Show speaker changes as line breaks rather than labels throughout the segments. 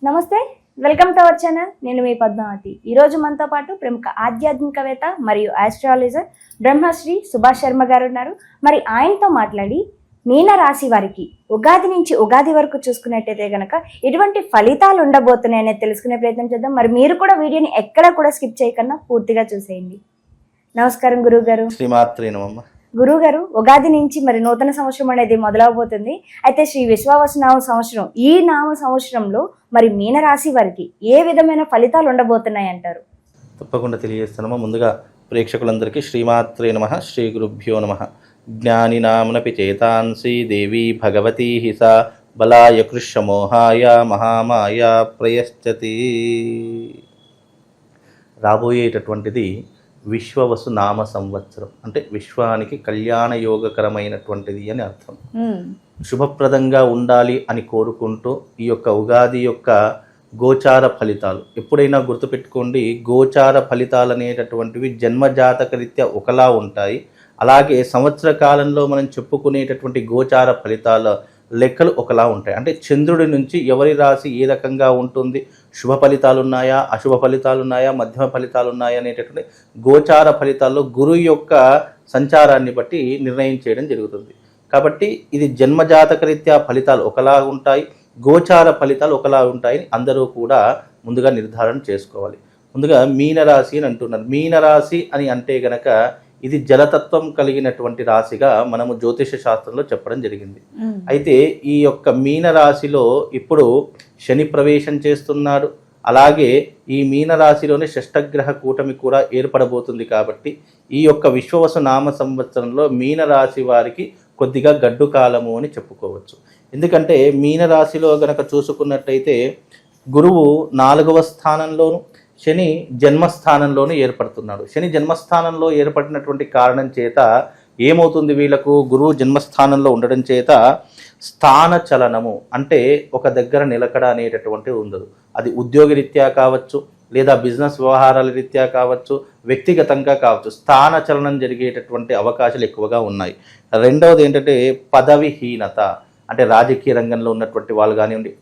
నమస్తే, welcome to our channel. నేను మీ పద్మావతి. ఈరోజు మనతో పాటు ప్రముఖ ఆధ్యాత్మికవేత్త మరియు ఆస్ట్రాలజర్ బ్రహ్మశ్రీ సుభాష్ శర్మ గారు ఉన్నారు. మరి ఆయనతో మాట్లాడి మీన రాశి వారికి ఉగాది నుంచి ఉగాది వరకు చూసుకున్నట్టయితే కనుక ఎటువంటి ఫలితాలు ఉండబోతున్నాయనేది తెలుసుకునే ప్రయత్నం చేద్దాం. మరి మీరు కూడా వీడియోని ఎక్కడ కూడా స్కిప్ చేయకుండా పూర్తిగా చూసేయండి. నమస్కారం గురువు గారు.
శ్రీమాత్రే నమః.
గురువు గారు, ఉగాది నుంచి మరి నూతన సంవత్సరం అనేది మొదలవబోతుంది. అయితే శ్రీ విశ్వావసునామ సంవత్సరం, ఈ నామ సంవత్సరంలో మరి మీనరాశి వారికి ఏ విధమైన ఫలితాలు ఉండబోతున్నాయి అంటారు?
తప్పకుండా తెలియజేస్తున్నామా. ముందుగా ప్రేక్షకులందరికీ శ్రీమాత్రే నమః, శ్రీ గురుభ్యో నమః. జ్ఞానినామ్నపి చేతాంసి దేవీ భగవతీ హిసా బలాయ కృష్ణమోహాయ మహామాయ ప్రయశ్చతి. రాబోయేటటువంటిది విశ్వవసు నామ సంవత్సరం, అంటే విశ్వానికి కళ్యాణ యోగకరమైనటువంటిది అని అర్థం. శుభప్రదంగా ఉండాలి అని కోరుకుంటూ ఈ యొక్క ఉగాది యొక్క గోచార ఫలితాలు ఎప్పుడైనా గుర్తుపెట్టుకోండి. గోచార ఫలితాలు అనేటటువంటివి జన్మజాతకరీత్యా ఒకలా ఉంటాయి. అలాగే సంవత్సర కాలంలో మనం చెప్పుకునేటటువంటి గోచార ఫలితాల లెక్కలు ఒకలా ఉంటాయి. అంటే చంద్రుడి నుంచి ఎవరి రాశి ఏ రకంగా ఉంటుంది, శుభ ఫలితాలు ఉన్నాయా, అశుభ ఫలితాలు ఉన్నాయా, మధ్యమ ఫలితాలు ఉన్నాయా అనేటటువంటి గోచార ఫలితాల్లో గురువు యొక్క సంచారాన్ని బట్టి నిర్ణయం చేయడం జరుగుతుంది. కాబట్టి ఇది జన్మజాతకరీత్యా ఫలితాలు ఒకలా ఉంటాయి, గోచార ఫలితాలు ఒకలా ఉంటాయని అందరూ కూడా ముందుగా నిర్ధారణ చేసుకోవాలి. ముందుగా మీనరాశి అని అంటున్నారు. మీనరాశి అని అంటే గనక ఇది జలతత్వం కలిగినటువంటి రాశిగా మనము జ్యోతిష శాస్త్రంలో చెప్పడం జరిగింది. అయితే ఈ యొక్క మీనరాశిలో ఇప్పుడు శని ప్రవేశం చేస్తున్నాడు. అలాగే ఈ మీనరాశిలోనే షష్టగ్రహ కూటమి కూడా ఏర్పడబోతుంది. కాబట్టి ఈ యొక్క విశ్వవసు నామ సంవత్సరంలో మీనరాశి వారికి కొద్దిగా గడ్డు కాలము అని చెప్పుకోవచ్చు. ఎందుకంటే మీనరాశిలో గనక చూసుకున్నట్టయితే గురువు 4వ స్థానంలోను, శని జన్మస్థానంలోనూ ఏర్పడుతున్నాడు. శని జన్మస్థానంలో ఏర్పడినటువంటి కారణం చేత ఏమవుతుంది, వీళ్ళకు గురువు జన్మస్థానంలో ఉండడం చేత స్థాన చలనము, అంటే ఒక దగ్గర నిలకడ అనేటటువంటిది ఉండదు. అది ఉద్యోగరీత్యా కావచ్చు, లేదా బిజినెస్ వ్యవహారాల రీత్యా కావచ్చు, వ్యక్తిగతంగా కావచ్చు, స్థాన చలనం జరిగేటటువంటి అవకాశాలు ఎక్కువగా ఉన్నాయి. రెండవది ఏంటంటే పదవిహీనత, అంటే రాజకీయ రంగంలో ఉన్నటువంటి వాళ్ళు కానివ్వండి,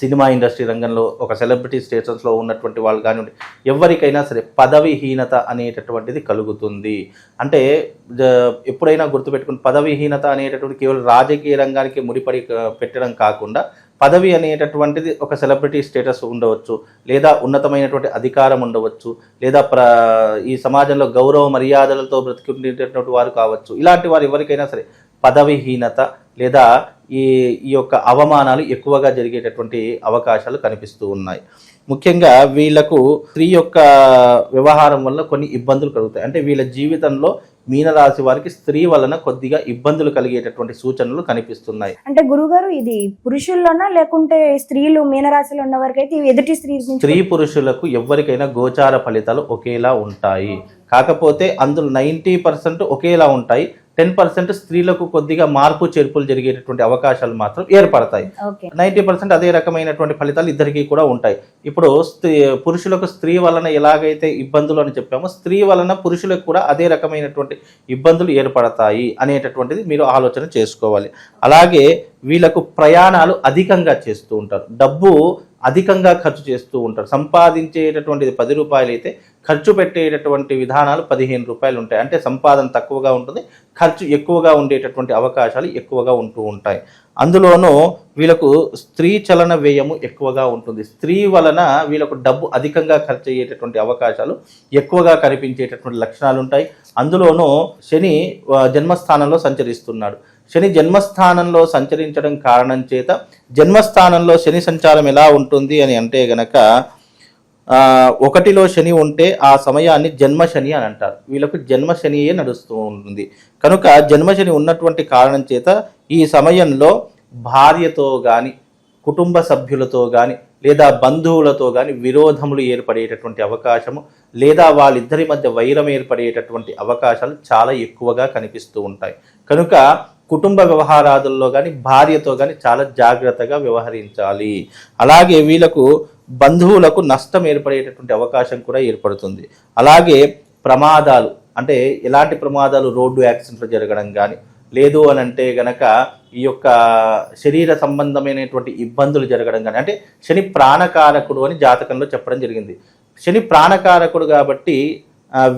సినిమా ఇండస్ట్రీ రంగంలో ఒక సెలబ్రిటీ స్టేటస్లో ఉన్నటువంటి వాళ్ళు కానివ్వండి, ఎవరికైనా సరే పదవిహీనత అనేటటువంటిది కలుగుతుంది. అంటే ఎప్పుడైనా గుర్తుపెట్టుకుని, పదవిహీనత అనేటటువంటి కేవలం రాజకీయ రంగానికి ముడిపడి పెట్టడం కాకుండా, పదవి అనేటటువంటిది ఒక సెలబ్రిటీ స్టేటస్ ఉండవచ్చు, లేదా ఉన్నతమైనటువంటి అధికారం ఉండవచ్చు, లేదా ఈ సమాజంలో గౌరవ మర్యాదలతో బ్రతికిండేటటువంటి వారు కావచ్చు. ఇలాంటి వారు ఎవరికైనా సరే పదవిహీనత లేదా ఈ యొక్క అవమానాలు ఎక్కువగా జరిగేటటువంటి అవకాశాలు కనిపిస్తూ ఉన్నాయి. ముఖ్యంగా వీళ్లకు స్త్రీ యొక్క వ్యవహారం వల్ల కొన్ని ఇబ్బందులు కలుగుతాయి. అంటే వీళ్ళ జీవితంలో మీనరాశి వారికి స్త్రీ వలన కొద్దిగా ఇబ్బందులు కలిగేటటువంటి సూచనలు కనిపిస్తున్నాయి.
అంటే గురుగారు, ఇది పురుషుల్లోనా లేకుంటే స్త్రీలు మీనరాశిలో ఉన్న వారికి అయితే ఎదుటి స్త్రీ
పురుషులకు ఎవరికైనా గోచార ఫలితాలు ఒకేలా ఉంటాయి. కాకపోతే అందులో 90% ఒకేలా ఉంటాయి. 10% స్త్రీలకు కొద్దిగా మార్పు చేర్పులు జరిగేటటువంటి అవకాశాలు మాత్రం ఏర్పడతాయి. 90% అదే రకమైనటువంటి ఫలితాలు ఇద్దరికీ కూడా ఉంటాయి. ఇప్పుడు పురుషులకు స్త్రీ వలన ఎలాగైతే ఇబ్బందులు అని చెప్పామో, స్త్రీ వలన పురుషులకు కూడా అదే రకమైనటువంటి ఇబ్బందులు ఏర్పడతాయి అనేటటువంటిది మీరు ఆలోచన చేసుకోవాలి. అలాగే వీళ్ళకు ప్రయాణాలు అధికంగా చేస్తూ ఉంటారు, డబ్బు అధికంగా ఖర్చు చేస్తూ ఉంటారు. సంపాదించేటటువంటిది 10 రూపాయలు అయితే ఖర్చు పెట్టేటటువంటి విధానాలు 15 రూపాయలు ఉంటాయి. అంటే సంపాదన తక్కువగా ఉంటుంది, ఖర్చు ఎక్కువగా ఉండేటటువంటి అవకాశాలు ఎక్కువగా ఉంటూ ఉంటాయి. అందులోనూ వీళ్ళకు స్త్రీ చలన వ్యయము ఎక్కువగా ఉంటుంది. స్త్రీ వలన వీళ్ళకు డబ్బు అధికంగా ఖర్చు అయ్యేటటువంటి అవకాశాలు ఎక్కువగా కనిపించేటటువంటి లక్షణాలు ఉంటాయి. అందులోనూ శని జన్మస్థానంలో సంచరిస్తున్నాడు. శని జన్మస్థానంలో సంచరించడం కారణం చేత, జన్మస్థానంలో శని సంచారం ఎలా ఉంటుంది అని అంటే గనక 1లో శని ఉంటే ఆ సమయాన్ని జన్మశని అని అంటారు. వీళ్ళకు జన్మశనియే నడుస్తూ ఉంటుంది. కనుక జన్మశని ఉన్నటువంటి కారణం చేత ఈ సమయంలో భార్యతో కానీ, కుటుంబ సభ్యులతో కానీ, లేదా బంధువులతో కానీ విరోధములు ఏర్పడేటటువంటి అవకాశము, లేదా వాళ్ళిద్దరి మధ్య వైరం ఏర్పడేటటువంటి అవకాశాలు చాలా ఎక్కువగా కనిపిస్తూ ఉంటాయి. కనుక కుటుంబ వ్యవహారాదుల్లో కానీ, భార్యతో కానీ చాలా జాగ్రత్తగా వ్యవహరించాలి. అలాగే వీళ్ళకు బంధువులకు నష్టం ఏర్పడేటటువంటి అవకాశం కూడా ఏర్పడుతుంది. అలాగే ప్రమాదాలు, అంటే ఎలాంటి ప్రమాదాలు, రోడ్డు యాక్సిడెంట్లు జరగడం కానీ, లేదు అని అంటే గనక ఈ యొక్క శరీర సంబంధమైనటువంటి ఇబ్బందులు జరగడం కానీ, అంటే శని ప్రాణకారకుడు అని జాతకంలో చెప్పడం జరిగింది. శని ప్రాణకారకుడు కాబట్టి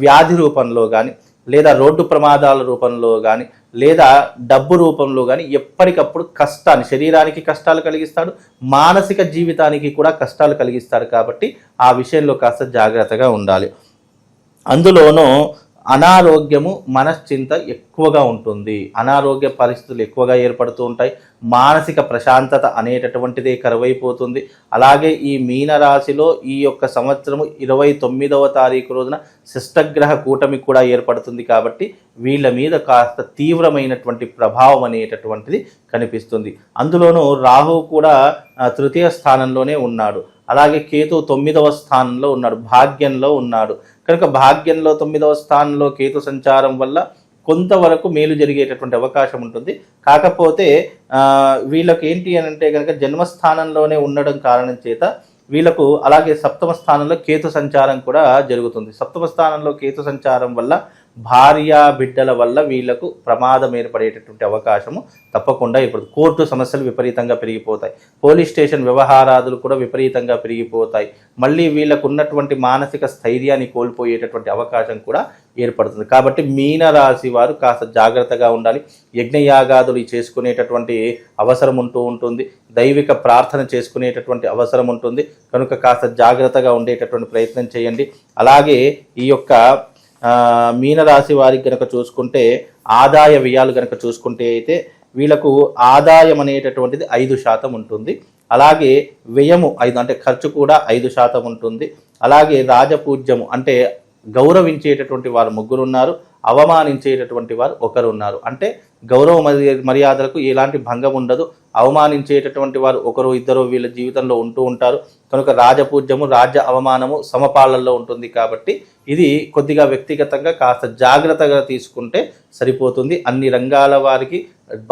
వ్యాధి రూపంలో కానీ, లేదా రోడ్డు ప్రమాదాల రూపంలో కానీ, లేదా డబ్బు రూపంలో కానీ ఎప్పటికప్పుడు కష్టాన్ని, శరీరానికి కష్టాలు కలిగిస్తాడు, మానసిక జీవితానికి కూడా కష్టాలు కలిగిస్తాడు. కాబట్టి ఆ విషయంలో కాస్త జాగ్రత్తగా ఉండాలి. అందులోనూ అనారోగ్యము, మనశ్చింత ఎక్కువగా ఉంటుంది. అనారోగ్య పరిస్థితులు ఎక్కువగా ఏర్పడుతూ ఉంటాయి. మానసిక ప్రశాంతత అనేటటువంటిదే కరువైపోతుంది. అలాగే ఈ మీనరాశిలో ఈ యొక్క సంవత్సరము 29వ తారీఖు రోజున శిష్టగ్రహ కూటమి కూడా ఏర్పడుతుంది. కాబట్టి వీళ్ళ మీద కాస్త తీవ్రమైనటువంటి ప్రభావం అనేటటువంటిది కనిపిస్తుంది. అందులోనూ రాహువు కూడా తృతీయ స్థానంలోనే ఉన్నాడు. అలాగే కేతు 9వ స్థానంలో ఉన్నాడు, భాగ్యంలో ఉన్నాడు. కనుక భాగ్యంలో 9వ స్థానంలో కేతు సంచారం వల్ల కొంతవరకు మేలు జరిగేటటువంటి అవకాశం ఉంటుంది. కాకపోతే వీళ్ళకి ఏంటి అని అంటే కనుక జన్మస్థానంలోనే ఉండడం కారణం చేత వీళ్ళకు, అలాగే సప్తమ స్థానంలో కేతు సంచారం కూడా జరుగుతుంది. సప్తమ స్థానంలో కేతు సంచారం వల్ల భార్య బిడ్డల వల్ల వీళ్లకు ప్రమాదం ఏర్పడేటటువంటి అవకాశము తప్పకుండా ఇప్పుడు కోర్టు సమస్యలు విపరీతంగా పెరిగిపోతాయి. పోలీస్ స్టేషన్ వ్యవహారాదులు కూడా విపరీతంగా పెరిగిపోతాయి. మళ్ళీ వీళ్ళకు ఉన్నటువంటి మానసిక స్థైర్యాన్ని కోల్పోయేటటువంటి అవకాశం కూడా ఏర్పడుతుంది. కాబట్టి మీనరాశి వారు కాస్త జాగ్రత్తగా ఉండాలి. యజ్ఞయాగాదులు చేసుకునేటటువంటి అవసరం ఉంటుంది. దైవిక ప్రార్థన చేసుకునేటటువంటి అవసరం ఉంటుంది. కనుక కాస్త జాగ్రత్తగా ఉండేటటువంటి ప్రయత్నం చేయండి. అలాగే ఈ యొక్క మీనరాశి వారికి కనుక చూసుకుంటే ఆదాయ వ్యయాలు కనుక చూసుకుంటే అయితే వీళ్ళకు ఆదాయం అనేటటువంటిది 5% ఉంటుంది. అలాగే వ్యయము 5 అంటే ఖర్చు కూడా 5% ఉంటుంది. అలాగే రాజపూజ్యము అంటే గౌరవించేటటువంటి వారు 3 ఉన్నారు, అవమానించేటటువంటి వారు 1 ఉన్నారు. అంటే గౌరవ మర్యాదలకు ఎలాంటి భంగం ఉండదు. అవమానించేటటువంటి వారు 1, 2 వీళ్ళ జీవితంలో ఉంటూ ఉంటారు. కనుక రాజపూజ్యము, రాజ్య అవమానము సమపాలనలో ఉంటుంది. కాబట్టి ఇది కొద్దిగా వ్యక్తిగతంగా కాస్త జాగ్రత్తగా తీసుకుంటే సరిపోతుంది. అన్ని రంగాల వారికి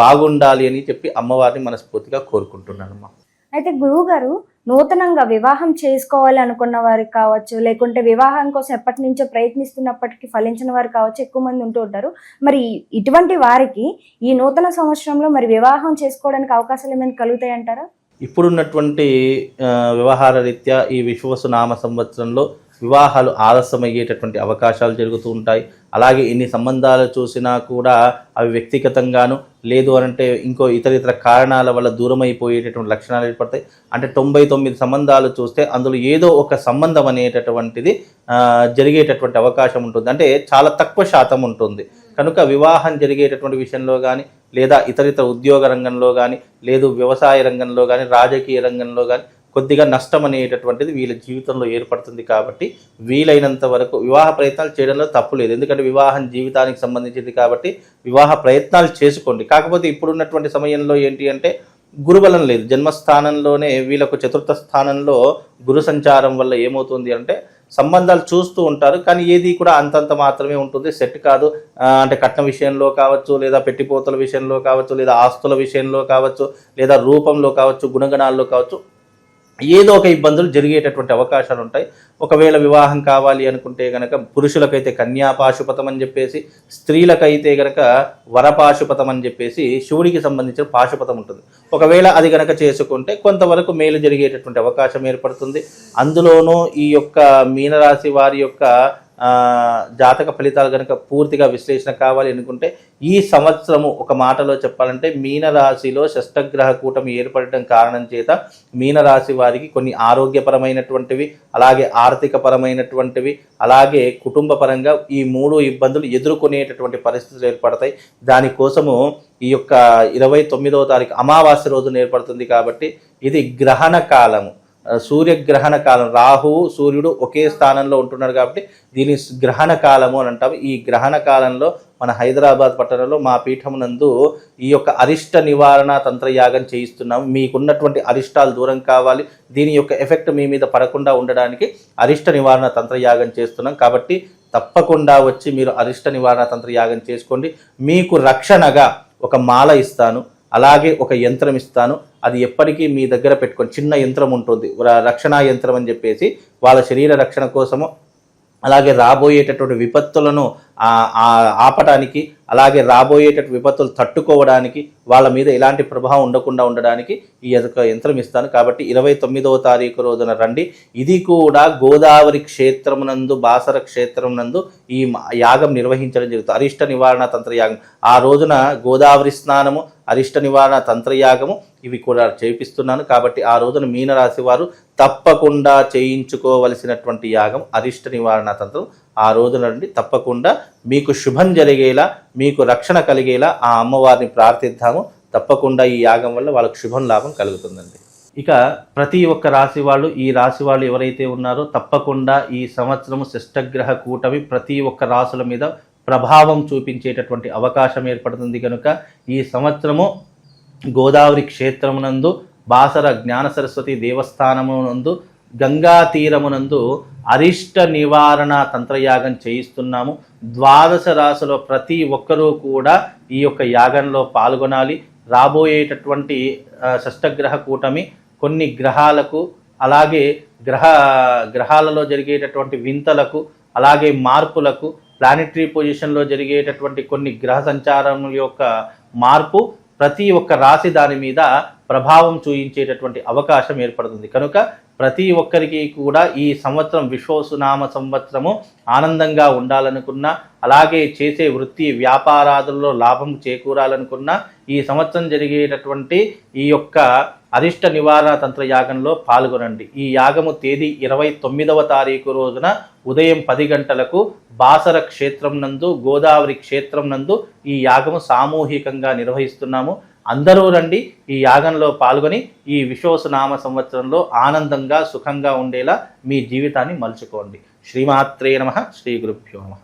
బాగుండాలి అని చెప్పి అమ్మవారిని మనస్ఫూర్తిగా కోరుకుంటున్నానమ్మా.
అయితే గురువు గారు, నూతనంగా వివాహం చేసుకోవాలి అనుకున్న వారికి కావచ్చు, లేకుంటే వివాహం కోసం ఎప్పటి నుంచో ప్రయత్నిస్తున్నప్పటికీ ఫలించిన వారు కావచ్చు, ఎక్కువ మంది ఉంటూ ఉంటారు. మరి ఇటువంటి వారికి ఈ నూతన సంవత్సరంలో మరి వివాహం చేసుకోవడానికి అవకాశాలు ఏమైనా కలుగుతాయి అంటారా?
ఇప్పుడున్నటువంటి వ్యవహార రీత్యా ఈ విశ్వవసునామ సంవత్సరంలో వివాహాలు ఆలస్యమయ్యేటటువంటి అవకాశాలు జరుగుతూ ఉంటాయి. అలాగే ఎన్ని సంబంధాలు చూసినా కూడా అవి వ్యక్తిగతంగాను, లేదు అనంటే ఇంకో ఇతర కారణాల వల్ల దూరం అయిపోయేటటువంటి లక్షణాలు ఏర్పడతాయి. అంటే 99 సంబంధాలు చూస్తే అందులో ఏదో ఒక సంబంధం అనేటటువంటిది జరిగేటటువంటి అవకాశం ఉంటుంది. అంటే చాలా తక్కువ శాతం ఉంటుంది. కనుక వివాహం జరిగేటటువంటి విషయంలో కానీ, లేదా ఇతర ఉద్యోగ రంగంలో కానీ, లేదు వ్యవసాయ రంగంలో కానీ, రాజకీయ రంగంలో కానీ కొద్దిగా నష్టం అనేటటువంటిది వీళ్ళ జీవితంలో ఏర్పడుతుంది. కాబట్టి వీలైనంత వరకు వివాహ ప్రయత్నాలు చేయడంలో తప్పు లేదు. ఎందుకంటే వివాహం జీవితానికి సంబంధించింది కాబట్టి వివాహ ప్రయత్నాలు చేసుకోండి. కాకపోతే ఇప్పుడున్నటువంటి సమయంలో ఏంటి అంటే గురుబలం లేదు. జన్మస్థానంలోనే వీళ్ళకు 4వ స్థానంలో గురు సంచారం వల్ల ఏమవుతుంది అంటే సంబంధాలు చూస్తూ ఉంటారు, కానీ ఏది కూడా అంతంత మాత్రమే ఉంటుంది, సెట్ కాదు. అంటే కట్నం విషయంలో కావచ్చు, లేదా పెట్టిపోతల విషయంలో కావచ్చు, లేదా ఆస్తుల విషయంలో కావచ్చు, లేదా రూపంలో కావచ్చు, గుణగణాల్లో కావచ్చు, ఏదో ఒక ఇబ్బందులు జరిగేటటువంటి అవకాశాలు ఉంటాయి. ఒకవేళ వివాహం కావాలి అనుకుంటే కనుక పురుషులకైతే కన్యాపాశుపతం అని చెప్పేసి, స్త్రీలకైతే కనుక వరపాశుపతం అని చెప్పేసి శివుడికి సంబంధించిన పాశుపతం ఉంటుంది. ఒకవేళ అది కనుక చేసుకుంటే కొంతవరకు మేలు జరిగేటటువంటి అవకాశం ఏర్పడుతుంది. అందులోనూ ఈ యొక్క మీనరాశి వారి యొక్క జాతక ఫలితాలు కనుక పూర్తిగా విశ్లేషణ కావాలి అనుకుంటే ఈ సంవత్సరము ఒక మాటలో చెప్పాలంటే మీనరాశిలో షష్టగ్రహ కూటమి ఏర్పడటం కారణం చేత మీనరాశి వారికి కొన్ని ఆరోగ్యపరమైనటువంటివి, అలాగే ఆర్థిక పరమైనటువంటివి, అలాగే కుటుంబ పరంగా ఈ 3 ఇబ్బందులు ఎదుర్కొనేటటువంటి పరిస్థితులు ఏర్పడతాయి. దానికోసము ఈ యొక్క 29వ తారీఖు అమావాస్య రోజున ఏర్పడుతుంది. కాబట్టి ఇది గ్రహణ కాలము, సూర్యగ్రహణ కాలం. రాహువు సూర్యుడు ఒకే స్థానంలో ఉంటున్నారు కాబట్టి దీని గ్రహణ కాలము అని అంటాము. ఈ గ్రహణ కాలంలో మన హైదరాబాద్ పట్టణంలో మా పీఠం నందు ఈ యొక్క అరిష్ట నివారణ తంత్రయాగం చేయిస్తున్నాము. మీకున్నటువంటి అరిష్టాలు దూరం కావాలి, దీని యొక్క ఎఫెక్ట్ మీ మీద పడకుండా ఉండడానికి అరిష్ట నివారణ తంత్రయాగం చేస్తున్నాం. కాబట్టి తప్పకుండా వచ్చి మీరు అరిష్ట నివారణ తంత్రయాగం చేసుకోండి. మీకు రక్షణగా ఒక మాల ఇస్తాను, అలాగే ఒక యంత్రం ఇస్తాను. అది ఎప్పటికీ మీ దగ్గర పెట్టుకొని, చిన్న యంత్రం ఉంటుంది, రక్షణ యంత్రం అని చెప్పేసి, వాళ్ళ శరీర రక్షణ కోసము, అలాగే రాబోయేటటువంటి విపత్తులను ఆపటానికి, అలాగే రాబోయేటటువంటి విపత్తులు తట్టుకోవడానికి, వాళ్ళ మీద ఎలాంటి ప్రభావం ఉండకుండా ఉండడానికి ఈ యొక్క యంత్రం ఇస్తాను. కాబట్టి 29వ తారీఖు రోజున రండి. ఇది కూడా గోదావరి క్షేత్రమునందు, బాసర క్షేత్రమునందు ఈ యాగం నిర్వహించడం జరుగుతుంది. అరిష్ట నివారణ తంత్రయాగం. ఆ రోజున గోదావరి స్నానము, అరిష్ట నివారణ తంత్రయాగము ఇవి కూడా చేపిస్తున్నాను. కాబట్టి ఆ రోజున మీనరాశి వారు తప్పకుండా చేయించుకోవలసినటువంటి యాగం అరిష్ట నివారణ తంత్రం. ఆ రోజున నుండి తప్పకుండా మీకు శుభం జరిగేలా, మీకు రక్షణ కలిగేలా ఆ అమ్మవారిని ప్రార్థిద్దాము. తప్పకుండా ఈ యాగం వల్ల వాళ్ళకు శుభం లాభం కలుగుతుందండి. ఇక ప్రతి ఒక్క రాశి వాళ్ళు, ఈ రాశి వాళ్ళు ఎవరైతే ఉన్నారో తప్పకుండా ఈ సంవత్సరము శిష్టగ్రహ కూటమి ప్రతి ఒక్క రాశుల మీద ప్రభావం చూపించేటటువంటి అవకాశం ఏర్పడుతుంది. కనుక ఈ సంవత్సరము గోదావరి క్షేత్రమునందు, బాసర జ్ఞాన సరస్వతి దేవస్థానమునందు, గంగా తీరమునందు అరిష్ట నివారణ తంత్రయాగం చేయిస్తున్నాము. 12 రాశుల ప్రతి ఒక్కరూ కూడా ఈ యొక్క యాగంలో పాల్గొనాలి. రాబోయేటటువంటి షష్టగ్రహ కూటమి కొన్ని గ్రహాలకు, అలాగే గ్రహాలలో జరిగేటటువంటి వింతలకు, అలాగే మార్పులకు, ప్లానెటరీ పొజిషన్లో జరిగేటటువంటి కొన్ని గ్రహ సంచారం యొక్క మార్పు ప్రతి ఒక్క రాశి దాని మీద ప్రభావం చూయించేటటువంటి అవకాశం ఏర్పడుతుంది. కనుక ప్రతి ఒక్కరికి కూడా ఈ సంవత్సరం విశ్వవసునామ సంవత్సరము ఆనందంగా ఉండాలనుకున్నా, అలాగే చేసే వృత్తి వ్యాపారాదుల్లో లాభం చేకూరాలనుకున్నా ఈ సంవత్సరం జరిగేటటువంటి ఈ యొక్క అరిష్ట నివారణ తంత్ర యాగంలో పాల్గొనండి. ఈ యాగము తేదీ 29వ తారీఖు రోజున ఉదయం 10 గంటలకు బాసర క్షేత్రం నందు, గోదావరి క్షేత్రం నందు ఈ యాగము సామూహికంగా నిర్వహిస్తున్నాము. అందరూ రండి, ఈ యాగంలో పాల్గొని ఈ విశ్వవసునామ సంవత్సరంలో ఆనందంగా సుఖంగా ఉండేలా మీ జీవితాన్ని మలుచుకోండి. శ్రీమాత్రే నమః. శ్రీ గురుభ్యో నమః.